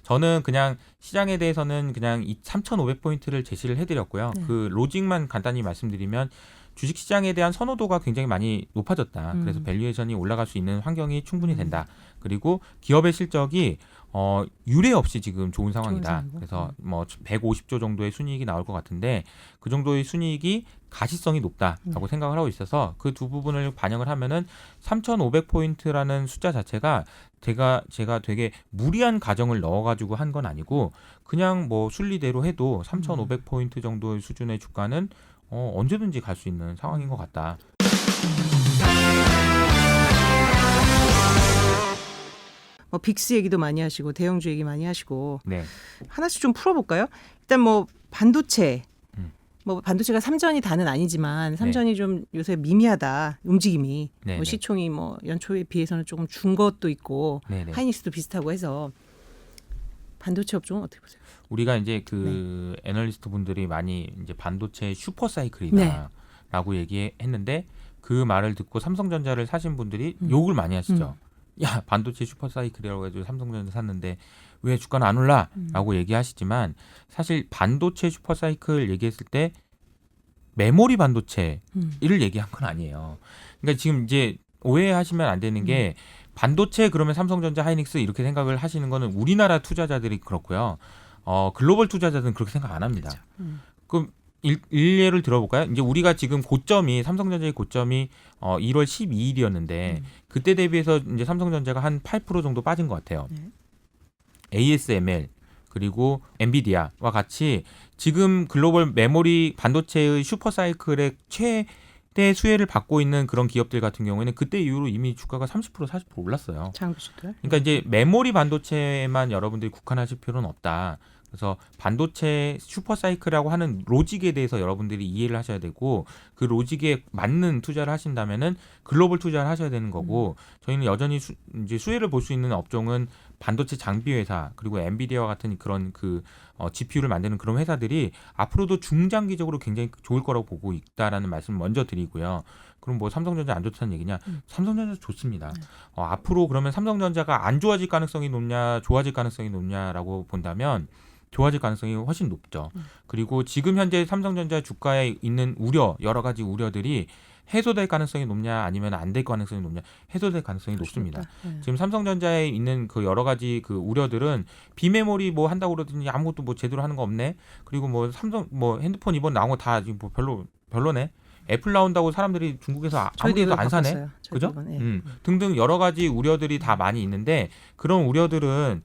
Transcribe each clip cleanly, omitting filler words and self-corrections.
저는 그냥 시장에 대해서는 그냥 이 3,500포인트를 제시를 해드렸고요. 네. 그 로직만 간단히 말씀드리면 주식시장에 대한 선호도가 굉장히 많이 높아졌다. 그래서 밸류에이션이 올라갈 수 있는 환경이 충분히 된다. 그리고 기업의 실적이 유례 없이 지금 좋은 상황이다. 그래서 뭐 150조 정도의 순이익이 나올 것 같은데 그 정도의 순이익이 가시성이 높다라고 생각을 하고 있어서 그 두 부분을 반영을 하면은 3,500포인트라는 숫자 자체가 제가 되게 무리한 가정을 넣어가지고 한 건 아니고 그냥 뭐 순리대로 해도 3,500포인트 정도의 수준의 주가는 언제든지 갈 수 있는 상황인 것 같다. 뭐 빅스 얘기도 많이 하시고 대형주 얘기 많이 하시고 네. 하나씩 좀 풀어볼까요? 일단 뭐 반도체, 뭐 반도체가 삼전이 다는 아니지만 삼전이 좀 요새 미미하다 움직임이 네, 뭐 네. 시총이 뭐 연초에 비해서는 조금 준 것도 있고 네, 네. 하이닉스도 비슷하고 해서 반도체 업종은 어떻게 보세요? 우리가 이제 그 애널리스트 분들이 많이 이제 반도체 슈퍼 사이클이다라고 얘기했는데 그 말을 듣고 삼성전자를 사신 분들이 욕을 많이 하시죠. 야, 반도체 슈퍼 사이클이라고 해서 삼성전자 샀는데 왜 주가는 안 올라? 라고 얘기하시지만 사실 반도체 슈퍼 사이클 얘기했을 때 메모리 반도체를 얘기한 건 아니에요. 그러니까 지금 이제 오해하시면 안 되는 게 반도체 그러면 삼성전자, 하이닉스 이렇게 생각을 하시는 거는 우리나라 투자자들이 그렇고요. 글로벌 투자자들은 그렇게 생각 안 합니다. 그럼 일례를 들어볼까요? 이제 우리가 지금 고점이 삼성전자의 고점이 1월 12일이었는데 그때 대비해서 이제 삼성전자가 한 8% 정도 빠진 것 같아요. ASML 그리고 엔비디아와 같이 지금 글로벌 메모리 반도체의 슈퍼 사이클의 최대 수혜를 받고 있는 그런 기업들 같은 경우에는 그때 이후로 이미 주가가 30% 40% 올랐어요. 장비주들. 그러니까 이제 메모리 반도체만 여러분들이 국한하실 필요는 없다. 그래서 반도체 슈퍼 사이클이라고 하는 로직에 대해서 여러분들이 이해를 하셔야 되고 그 로직에 맞는 투자를 하신다면은 글로벌 투자를 하셔야 되는 거고 저희는 여전히 이제 수혜를 볼 수 있는 업종은 반도체 장비 회사 그리고 엔비디아와 같은 그런 GPU를 만드는 그런 회사들이 앞으로도 중장기적으로 굉장히 좋을 거라고 보고 있다라는 말씀을 먼저 드리고요. 그럼 뭐 삼성전자 안 좋다는 얘기냐? 삼성전자 좋습니다. 앞으로 그러면 삼성전자가 안 좋아질 가능성이 높냐, 좋아질 가능성이 높냐라고 본다면 좋아질 가능성이 훨씬 높죠. 그리고 지금 현재 삼성전자 주가에 있는 우려, 여러 가지 우려들이 해소될 가능성이 높냐 아니면 안 될 가능성이 높냐 해소될 가능성이 높습니다. 지금 삼성전자에 있는 그 여러 가지 그 우려들은 비메모리 뭐 한다고 그러더니 아무것도 뭐 제대로 하는 거 없네. 그리고 뭐 삼성 뭐 핸드폰 이번 나온 거 다 지금 뭐 별로네. 애플 나온다고 사람들이 중국에서 아무데도 안 사네. 그죠? 등등 여러 가지 우려들이 다 많이 있는데 그런 우려들은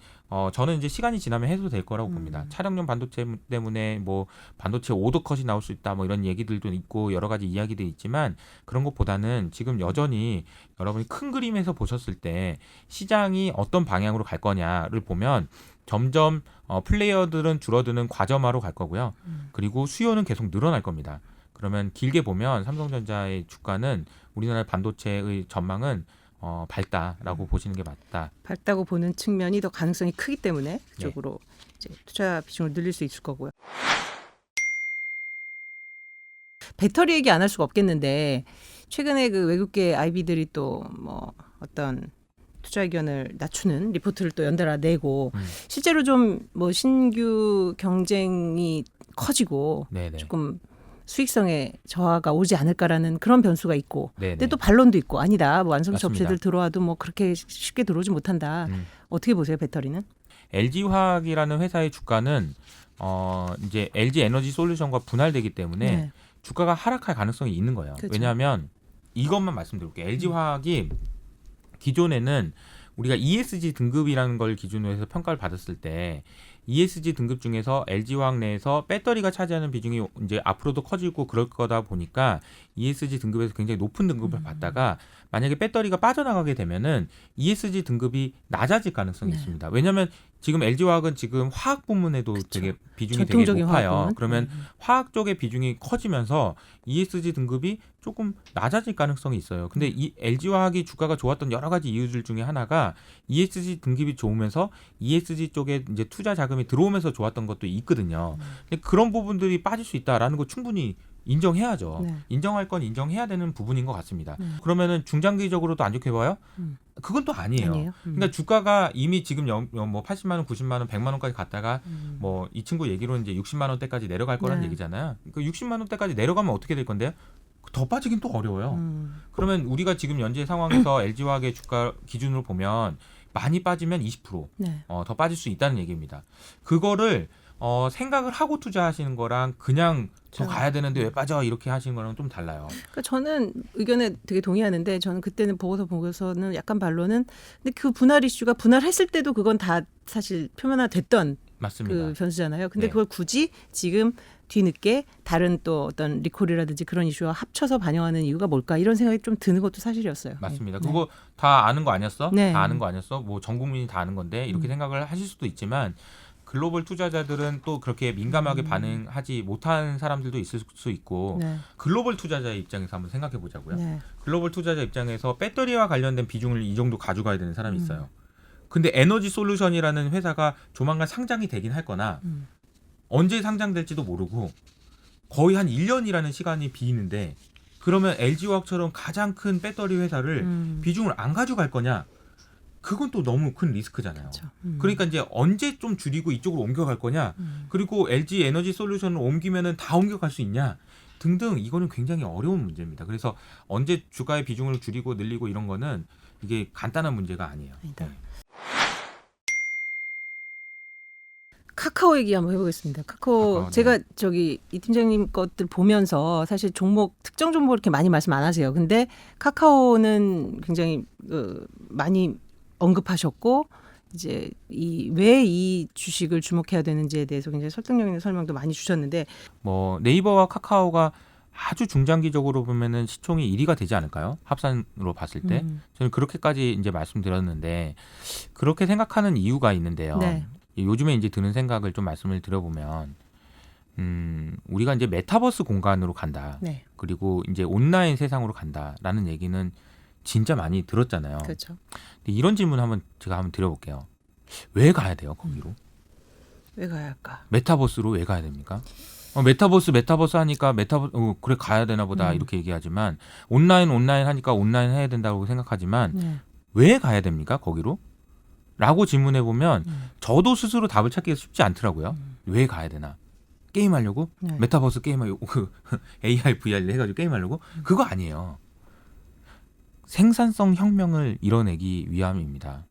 저는 이제 시간이 지나면 해소될 거라고 봅니다. 차량용 반도체 때문에 뭐 반도체 오더컷이 나올 수 있다 뭐 이런 얘기들도 있고 여러 가지 이야기들이 있지만 그런 것보다는 지금 여전히 여러분이 큰 그림에서 보셨을 때 시장이 어떤 방향으로 갈 거냐를 보면 점점 플레이어들은 줄어드는 과점화로 갈 거고요. 그리고 수요는 계속 늘어날 겁니다. 그러면 길게 보면 삼성전자의 주가는 우리나라 반도체의 전망은 밝다라고 보시는 게 맞다. 밝다고 보는 측면이 더 가능성이 크기 때문에 그쪽으로 이제 투자 비중을 늘릴 수 있을 거고요. 배터리 얘기 안 할 수가 없겠는데 최근에 그 외국계 IB들이 또 뭐 어떤 투자 의견을 낮추는 리포트를 또 연달아 내고 실제로 좀 뭐 신규 경쟁이 커지고 네네. 조금 수익성에 저하가 오지 않을까라는 그런 변수가 있고 네네. 근데 또 반론도 있고 아니다. 뭐 완성차 맞습니다. 업체들 들어와도 뭐 그렇게 쉽게 들어오지 못한다. 어떻게 보세요, 배터리는? LG화학이라는 회사의 주가는 이제 LG 에너지 솔루션과 분할되기 때문에 주가가 하락할 가능성이 있는 거예요. 그렇죠. 왜냐하면 이것만 말씀드릴게요. LG화학이 기존에는 우리가 ESG 등급이라는 걸 기준으로 해서 평가를 받았을 때 ESG 등급 중에서 LG화학 내에서 배터리가 차지하는 비중이 이제 앞으로도 커지고 그럴 거다 보니까 ESG 등급에서 굉장히 높은 등급을 받다가 만약에 배터리가 빠져나가게 되면은 ESG 등급이 낮아질 가능성이 있습니다. 왜냐하면 지금 LG화학은 지금 화학 부문에도 되게 비중이 되게 높아요. 그러면 화학 쪽의 비중이 커지면서 ESG 등급이 조금 낮아질 가능성이 있어요. 근데 이 LG화학이 주가가 좋았던 여러 가지 이유들 중에 하나가 ESG 등급이 좋으면서 ESG 쪽에 이제 투자 자금이 들어오면서 좋았던 것도 있거든요. 근데 그런 부분들이 빠질 수 있다라는 거 충분히 인정해야죠. 네. 인정할 건 인정해야 되는 부분인 것 같습니다. 그러면은 중장기적으로도 안 좋게 봐요? 음. 그건 또 아니에요. 아니에요? 그러니까 주가가 이미 지금 뭐 80만 원, 90만 원, 100만 원까지 갔다가 뭐 이 친구 얘기로는 이제 60만 원대까지 내려갈 거라는 네. 얘기잖아요. 그 60만 원대까지 내려가면 어떻게 될 건데요? 더 빠지긴 또 어려워요. 그러면 우리가 지금 현재 상황에서 LG화학의 주가 기준으로 보면 많이 빠지면 20% 네. 더 빠질 수 있다는 얘기입니다. 그거를 생각을 하고 투자하시는 거랑 그냥 더 가야 되는데 왜 빠져 이렇게 하시는 거랑 좀 달라요. 그러니까 저는 의견에 되게 동의하는데 저는 그때는 보고서는 약간 반론은 근데 그 분할 이슈가 분할했을 때도 그건 다 사실 표면화됐던 맞습니다. 그 변수잖아요. 근데 네. 그걸 굳이 지금 뒤늦게 다른 또 어떤 리콜이라든지 그런 이슈와 합쳐서 반영하는 이유가 뭘까 이런 생각이 좀 드는 것도 사실이었어요. 맞습니다. 네. 그거 다 아는 거 아니었어? 네. 다 아는 거 아니었어? 뭐 전 국민이 다 아는 건데 이렇게 생각을 하실 수도 있지만 글로벌 투자자들은 또 그렇게 민감하게 반응하지 못한 사람들도 있을 수 있고 네. 글로벌 투자자의 입장에서 한번 생각해 보자고요. 네. 글로벌 투자자 입장에서 배터리와 관련된 비중을 이 정도 가져가야 되는 사람이 있어요. 근데 에너지 솔루션이라는 회사가 조만간 상장이 되긴 할 거나 언제 상장될지도 모르고 거의 한 1년이라는 시간이 비는데 그러면 LG화학처럼 가장 큰 배터리 회사를 비중을 안 가져갈 거냐? 그건 또 너무 큰 리스크잖아요. 그렇죠. 그러니까 이제 언제 좀 줄이고 이쪽으로 옮겨갈 거냐? 그리고 LG 에너지 솔루션을 옮기면은 다 옮겨갈 수 있냐? 등등 이거는 굉장히 어려운 문제입니다. 그래서 언제 주가의 비중을 줄이고 늘리고 이런 거는 이게 간단한 문제가 아니에요. 아니다. 카카오 얘기 한번 해보겠습니다. 카카오 네. 제가 저기 이 팀장님 것들 보면서 사실 종목 특정 종목 이렇게 많이 말씀 안 하세요. 근데 카카오는 굉장히 많이 언급하셨고 이제 왜 이 주식을 주목해야 되는지에 대해서 굉장히 설득력 있는 설명도 많이 주셨는데 뭐 네이버와 카카오가 아주 중장기적으로 보면은 시총이 1위가 되지 않을까요? 합산으로 봤을 때 저는 그렇게까지 이제 말씀드렸는데 그렇게 생각하는 이유가 있는데요. 네. 요즘에 이제 드는 생각을 좀 말씀을 드려보면 우리가 이제 메타버스 공간으로 간다. 네. 그리고 이제 온라인 세상으로 간다라는 얘기는 진짜 많이 들었잖아요. 그렇죠. 근데 이런 질문 제가 한번 드려볼게요. 왜 가야 돼요 거기로? 왜 가야 할까? 메타버스로 왜 가야 됩니까? 메타버스 하니까 그래 가야 되나 보다 이렇게 얘기하지만 온라인 하니까 온라인 해야 된다고 생각하지만 네. 왜 가야 됩니까 거기로? 라고 질문해 보면 저도 스스로 답을 찾기가 쉽지 않더라고요. 왜 가야 되나? 게임하려고? 네. 메타버스 게임하려고? AR, VR 해가지고 게임하려고? 그거 아니에요. 생산성 혁명을 이뤄내기 위함입니다.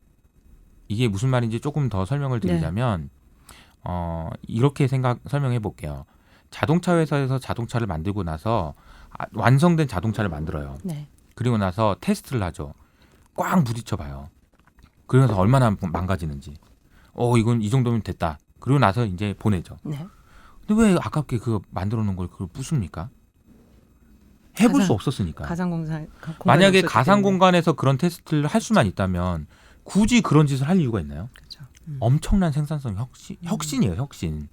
이게 무슨 말인지 조금 더 설명을 드리자면 이렇게 설명해 볼게요. 자동차 회사에서 자동차를 만들고 나서 완성된 자동차를 만들어요. 네. 그리고 나서 테스트를 하죠. 꽉 부딪혀 봐요. 그래서 얼마나 망가지는지. 이건 이 정도면 됐다. 그리고 나서 이제 보내죠. 네. 근데 왜 아깝게 그거 만들어 놓은 걸 그걸 부숩니까? 해볼 수 없었으니까. 만약에 가상 공간에서 그런 테스트를 할 수만 있다면 굳이 그런 짓을 할 이유가 있나요? 그렇죠. 엄청난 생산성 혁신이에요, 혁신.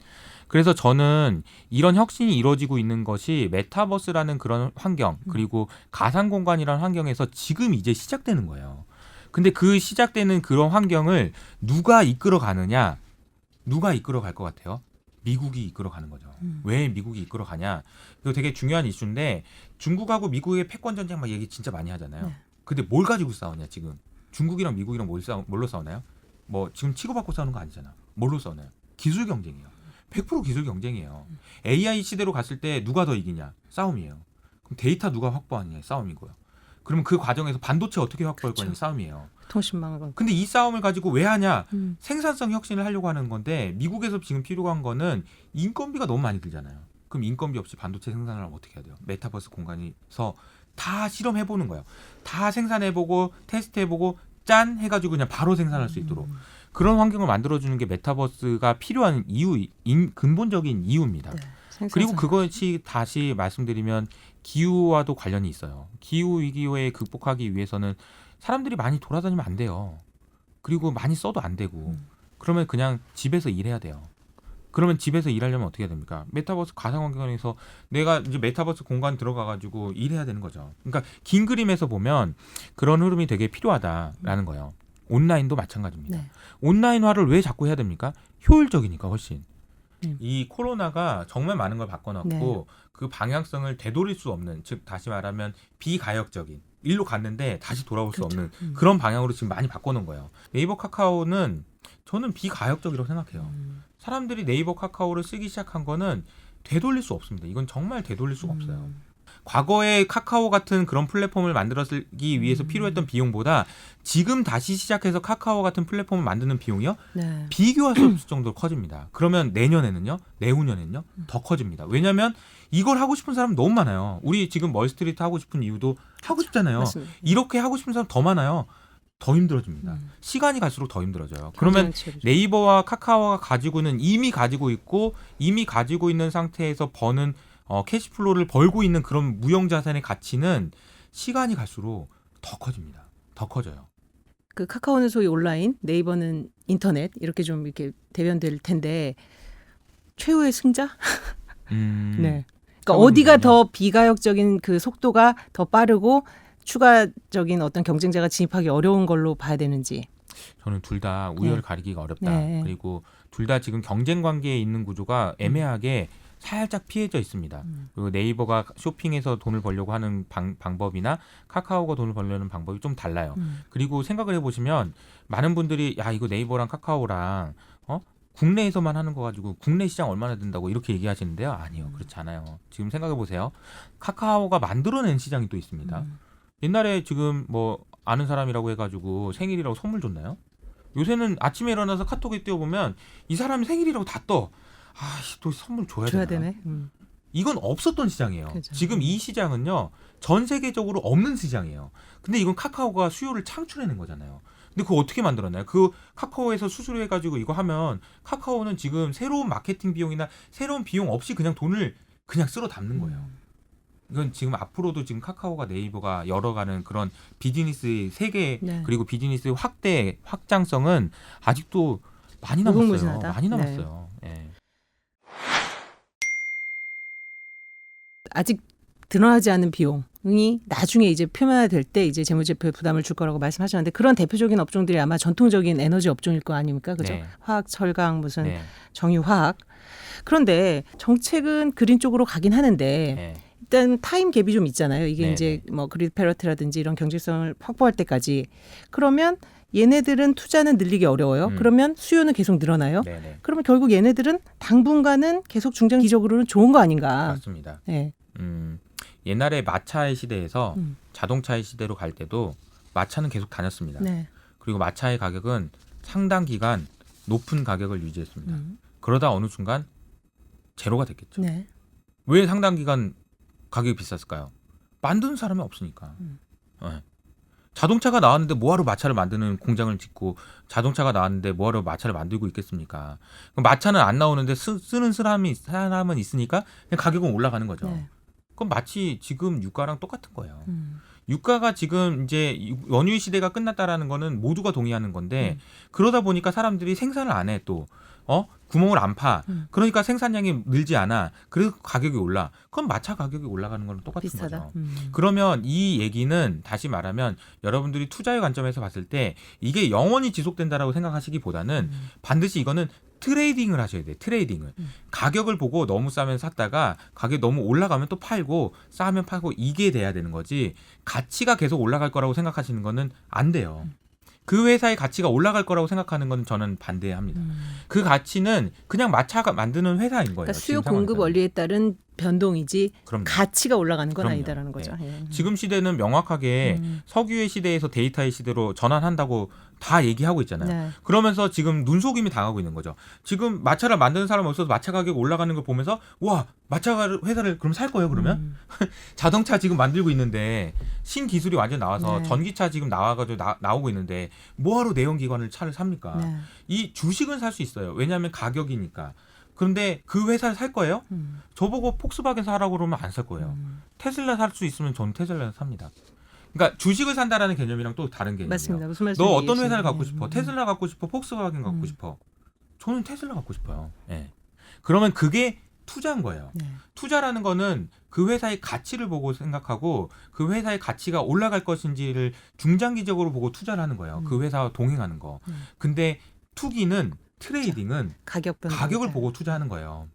그래서 저는 이런 혁신이 이루어지고 있는 것이 메타버스라는 그런 환경 그리고 가상 공간이라는 환경에서 지금 이제 시작되는 거예요. 근데 그 시작되는 그런 환경을 누가 이끌어 가느냐? 누가 이끌어 갈 것 같아요? 미국이 이끌어 가는 거죠. 왜 미국이 이끌어 가냐? 이거 되게 중요한 이슈인데 중국하고 미국의 패권 전쟁 막 얘기 진짜 많이 하잖아요. 네. 근데 뭘 가지고 싸우냐 지금? 중국이랑 미국이랑 뭘로 싸우나요? 뭐 지금 치고받고 싸우는 거 아니잖아. 뭘로 싸우나요? 기술 경쟁이에요. 100% 기술 경쟁이에요. AI 시대로 갔을 때 누가 더 이기냐? 싸움이에요. 그럼 데이터 누가 확보하느냐? 싸움이고요. 그러면 그 과정에서 반도체 어떻게 확보할 거냐? 싸움이에요. 통신망을. 근데 이 싸움을 가지고 왜 하냐? 생산성 혁신을 하려고 하는 건데 미국에서 지금 필요한 거는 인건비가 너무 많이 들잖아요. 그럼 인건비 없이 반도체 생산을 하면 어떻게 해야 돼요? 메타버스 공간에서 다 실험해보는 거예요. 다 생산해보고 테스트해보고 짠 해가지고 그냥 바로 생산할 수 있도록 그런 환경을 만들어주는 게 메타버스가 필요한 근본적인 이유입니다. 네, 그리고 그것이 다시 말씀드리면 기후와도 관련이 있어요. 기후 위기에 극복하기 위해서는 사람들이 많이 돌아다니면 안 돼요. 그리고 많이 써도 안 되고 그러면 그냥 집에서 일해야 돼요. 그러면 집에서 일하려면 어떻게 해야 됩니까? 메타버스 가상 환경에서 내가 이제 메타버스 공간 들어가가지고 일해야 되는 거죠. 그러니까 긴 그림에서 보면 그런 흐름이 되게 필요하다라는 거예요. 온라인도 마찬가지입니다. 네. 온라인화를 왜 자꾸 해야 됩니까? 효율적이니까 훨씬. 이 코로나가 정말 많은 걸 바꿔놨고 네. 그 방향성을 되돌릴 수 없는, 즉 다시 말하면 비가역적인, 일로 갔는데 다시 돌아올 수 그렇죠. 없는 그런 방향으로 지금 많이 바꿔놓은 거예요. 네이버 카카오는 저는 비가역적이라고 생각해요. 사람들이 네이버 카카오를 쓰기 시작한 거는 되돌릴 수 없습니다. 이건 정말 되돌릴 수가 없어요. 과거에 카카오 같은 그런 플랫폼을 만들기 위해서 필요했던 비용보다 지금 다시 시작해서 카카오 같은 플랫폼을 만드는 비용이요? 네. 비교할 수 없을 정도로 커집니다. 그러면 내년에는요? 내후년에는요? 더 커집니다. 왜냐하면 이걸 하고 싶은 사람 너무 많아요. 우리 지금 멀스트리트 하고 싶은 이유도 하고 싶잖아요. 맞습니다. 이렇게 하고 싶은 사람 더 많아요. 더 힘들어집니다. 시간이 갈수록 더 힘들어져요. 그러면 경쟁 치열이죠. 네이버와 카카오가 가지고는 이미 가지고 있고 이미 가지고 있는 상태에서 버는 캐시플로우를 벌고 있는 그런 무형자산의 가치는 시간이 갈수록 더 커집니다. 더 커져요. 그 카카오는 소위 온라인, 네이버는 인터넷 이렇게 좀 이렇게 대변될 텐데 최후의 승자? 네. 그러니까 어디가 더 비가역적인 그 속도가 더 빠르고 추가적인 어떤 경쟁자가 진입하기 어려운 걸로 봐야 되는지. 저는 둘 다 우열을 네. 가리기가 어렵다. 네. 그리고 둘 다 지금 경쟁 관계에 있는 구조가 애매하게 살짝 피해져 있습니다. 그리고 네이버가 쇼핑에서 돈을 벌려고 하는 방법이나 카카오가 돈을 벌려는 방법이 좀 달라요. 그리고 생각을 해보시면 많은 분들이 야 이거 네이버랑 카카오랑 국내에서만 하는 거 가지고 국내 시장 얼마나 든다고 이렇게 얘기하시는데요. 아니요. 그렇지 않아요. 지금 생각해보세요. 카카오가 만들어낸 시장이 또 있습니다. 옛날에 지금 뭐 아는 사람이라고 해가지고 생일이라고 선물 줬나요? 요새는 아침에 일어나서 카톡에 띄워보면 이 사람이 생일이라고 다 떠. 아씨 또 선물 줘야 되나? 되네. 이건 없었던 시장이에요. 그죠. 지금 이 시장은요. 전 세계적으로 없는 시장이에요. 근데 이건 카카오가 수요를 창출해낸 거잖아요. 근데 그거 어떻게 만들었나요? 그 카카오에서 수수료해가지고 이거 하면 카카오는 지금 새로운 마케팅 비용이나 새로운 비용 없이 그냥 돈을 그냥 쓸어 담는 거예요. 이건 지금 앞으로도 지금 카카오가 네이버가 열어가는 그런 비즈니스 세계 네. 그리고 비즈니스 확장성은 아직도 많이 남았어요. 무궁무진하다. 많이 남았어요. 예. 아직 드러나지 않은 비용이 나중에 이제 표면화될 때 이제 재무제표에 부담을 줄 거라고 말씀하셨는데 그런 대표적인 업종들이 아마 전통적인 에너지 업종일 거 아닙니까? 그죠? 네. 화학, 철강, 무슨 네. 정유화학. 그런데 정책은 그린 쪽으로 가긴 하는데 네. 일단 타임 갭이 좀 있잖아요. 이게 네, 이제 뭐 그리드 패러트라든지 이런 경제성을 확보할 때까지. 그러면 얘네들은 투자는 늘리기 어려워요. 그러면 수요는 계속 늘어나요. 네네. 그러면 결국 얘네들은 당분간은 계속 중장기적으로는 좋은 거 아닌가. 맞습니다. 네. 옛날에 마차의 시대에서 음. 자동차의 시대로 갈 때도 마차는 계속 다녔습니다. 네. 그리고 마차의 가격은 상당 기간 높은 가격을 유지했습니다. 음. 그러다 어느 순간 제로가 됐겠죠. 네. 왜 상당 기간 가격이 비쌌을까요? 만드는 사람이 없으니까. 네. 자동차가 나왔는데 뭐하러 마차를 만드는 공장을 짓고 자동차가 나왔는데 뭐하러 마차를 만들고 있겠습니까? 그럼 마차는 안 나오는데 쓰는 사람은 있으니까 그냥 가격은 올라가는 거죠. 네. 그럼 마치 지금 유가랑 똑같은 거예요. 유가가 지금 이제 원유 시대가 끝났다라는 거는 모두가 동의하는 건데 그러다 보니까 사람들이 생산을 안 해 또. 구멍을 안 파. 그러니까 생산량이 늘지 않아. 그래서 가격이 올라. 그럼 마차 가격이 올라가는 거랑 똑같은 비슷하다. 거죠. 그러면 이 얘기는 다시 말하면 여러분들이 투자의 관점에서 봤을 때 이게 영원히 지속된다라고 생각하시기보다는 반드시 이거는 트레이딩을 하셔야 돼요. 트레이딩을. 가격을 보고 너무 싸면 샀다가 가격이 너무 올라가면 또 팔고 싸면 팔고 이게 돼야 되는 거지. 가치가 계속 올라갈 거라고 생각하시는 거는 안 돼요. 그 회사의 가치가 올라갈 거라고 생각하는 건 저는 반대합니다. 그 가치는 그냥 마차가 만드는 회사인 거예요. 그러니까 수요 지금 공급 상황에서는. 원리에 따른 변동이지 그럼요. 가치가 올라가는 건 그럼요. 아니다라는 거죠. 예. 지금 시대는 명확하게 석유의 시대에서 데이터의 시대로 전환한다고 다 얘기하고 있잖아요. 네. 그러면서 지금 눈속임이 당하고 있는 거죠. 지금 마차를 만드는 사람 없어서 마차 가격 올라가는 걸 보면서 와 마차 회사를 그럼 살 거예요 그러면? 자동차 지금 만들고 있는데 신기술이 완전 나와서 네. 전기차 지금 나와가지고 나오고 있는데 뭐하러 내연기관을 차를 삽니까? 네. 이 주식은 살 수 있어요. 왜냐하면 가격이니까. 그런데 그 회사를 살 거예요? 저보고 폭스바겐 사라고 그러면 안 살 거예요. 테슬라 살 수 있으면 저는 테슬라 삽니다. 그러니까 주식을 산다라는 개념이랑 또 다른 개념이에요. 맞습니다. 무슨 말씀인지 너 어떤 회사를 이해했어요. 갖고 싶어? 테슬라 갖고 싶어? 폭스바겐 갖고 싶어? 저는 테슬라 갖고 싶어요. 예. 그러면 그게 투자인 거예요. 네. 투자라는 거는 그 회사의 가치를 보고 생각하고 그 회사의 가치가 올라갈 것인지를 중장기적으로 보고 투자를 하는 거예요. 그 회사와 동행하는 거. 근데 투기는 트레이딩은 가격을 보고 투자하는 거예요.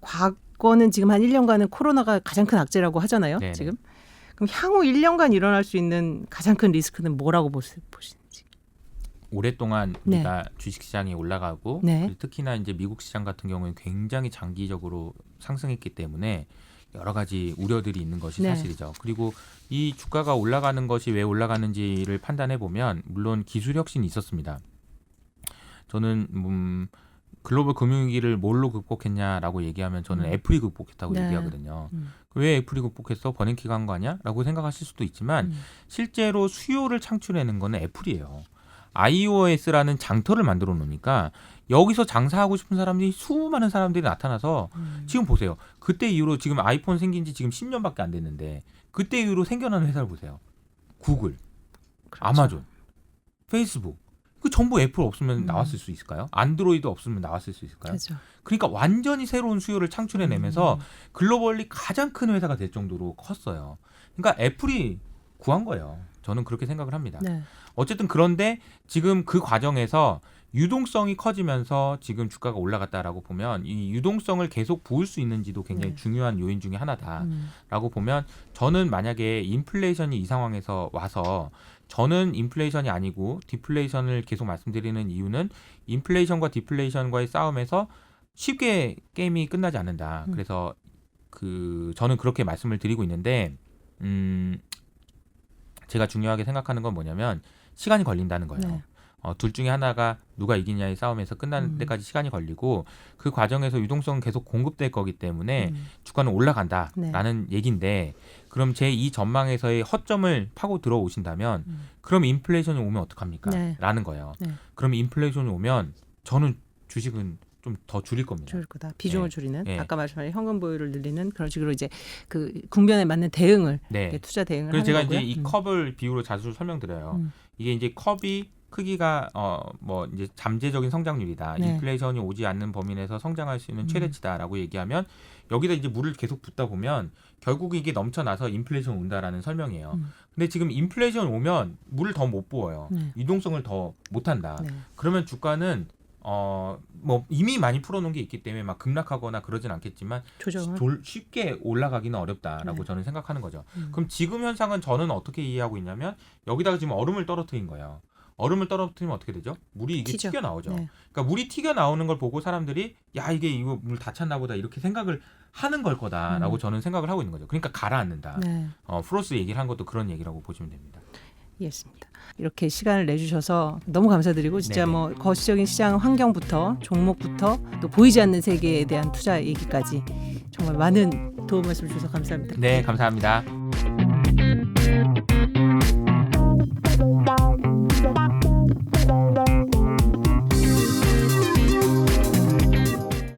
과거는 지금 한 1년간은 코로나가 가장 큰 악재라고 하잖아요. 네네. 지금. 그럼 향후 1년간 일어날 수 있는 가장 큰 리스크는 뭐라고 보시는지. 오랫동안 네. 우리가 주식시장이 올라가고 네. 그리고 특히나 이제 미국 시장 같은 경우는 굉장히 장기적으로 상승했기 때문에 여러 가지 우려들이 있는 것이 네. 사실이죠. 그리고 이 주가가 올라가는 것이 왜 올라가는지를 판단해 보면 물론 기술 혁신이 있었습니다. 저는 글로벌 금융위기를 뭘로 극복했냐라고 얘기하면 저는 애플이 극복했다고 네. 얘기하거든요. 왜 애플이 극복했어? 버닝키가 한 거 아니야? 라고 생각하실 수도 있지만 실제로 수요를 창출해낸 거는 애플이에요. iOS라는 장터를 만들어 놓으니까 여기서 장사하고 싶은 사람들이 수많은 사람들이 나타나서 지금 보세요. 그때 이후로 지금 아이폰 생긴 지 지금 10년밖에 안 됐는데 그때 이후로 생겨나는 회사를 보세요. 구글, 그렇죠. 아마존, 페이스북. 그 전부 애플 없으면 나왔을 수 있을까요? 안드로이드 없으면 나왔을 수 있을까요? 그렇죠. 그러니까 완전히 새로운 수요를 창출해내면서 글로벌리 가장 큰 회사가 될 정도로 컸어요. 그러니까 애플이 구한 거예요. 저는 그렇게 생각을 합니다. 네. 어쨌든 그런데 지금 그 과정에서 유동성이 커지면서 지금 주가가 올라갔다라고 보면 이 유동성을 계속 부을 수 있는지도 굉장히 네. 중요한 요인 중에 하나다라고 보면 저는 만약에 인플레이션이 이 상황에서 와서 저는 인플레이션이 아니고 디플레이션을 계속 말씀드리는 이유는 인플레이션과 디플레이션과의 싸움에서 쉽게 게임이 끝나지 않는다. 그래서 저는 그렇게 말씀을 드리고 있는데 제가 중요하게 생각하는 건 뭐냐면 시간이 걸린다는 거예요. 네. 둘 중에 하나가 누가 이기냐의 싸움에서 끝나는 데까지 시간이 걸리고 그 과정에서 유동성은 계속 공급될 거기 때문에 주가는 올라간다라는 얘기인데 그럼 제 이 전망에서의 허점을 파고 들어오신다면 그럼 인플레이션이 오면 어떡합니까? 네. 라는 거예요. 네. 그럼 인플레이션이 오면 저는 주식은 좀 더 줄일 겁니다. 줄일 거다. 비중을 네. 줄이는 네. 아까 말씀하신 현금 보유를 늘리는 그런 식으로 이제 그 국면에 맞는 대응을 네. 투자 대응을 그래서 하는 제가 거고요. 이제 이 컵을 비유로 자주 설명드려요. 이게 이제 컵이 크기가 이제 잠재적인 성장률이다. 네. 인플레이션이 오지 않는 범위 내에서 성장할 수 있는 최대치다라고 얘기하면 여기다 이제 물을 계속 붓다 보면 결국 이게 넘쳐나서 인플레이션 온다라는 설명이에요. 근데 지금 인플레이션 오면 물을 더 못 부어요. 네. 유동성을 더 못한다. 네. 그러면 주가는 이미 많이 풀어놓은 게 있기 때문에 막 급락하거나 그러진 않겠지만 조정을 쉽게 올라가기는 어렵다라고 네. 저는 생각하는 거죠. 그럼 지금 현상은 저는 어떻게 이해하고 있냐면 여기다가 지금 얼음을 떨어뜨린 거예요. 얼음을 떨어뜨리면 어떻게 되죠? 물이 이게 튀죠. 튀겨 나오죠. 네. 그러니까 물이 튀겨 나오는 걸 보고 사람들이 야 이거 물 다 찼나 보다 이렇게 생각을 하는 걸 거다라고 저는 생각을 하고 있는 거죠. 그러니까 가라앉는다. 네. 프로스 얘기를 한 것도 그런 얘기라고 보시면 됩니다. 이해했습니다. 이렇게 시간을 내주셔서 너무 감사드리고 진짜 네네. 뭐 거시적인 시장 환경부터 종목부터 또 보이지 않는 세계에 대한 투자 얘기까지 정말 많은 도움 말씀 주셔서 감사합니다. 네, 감사합니다.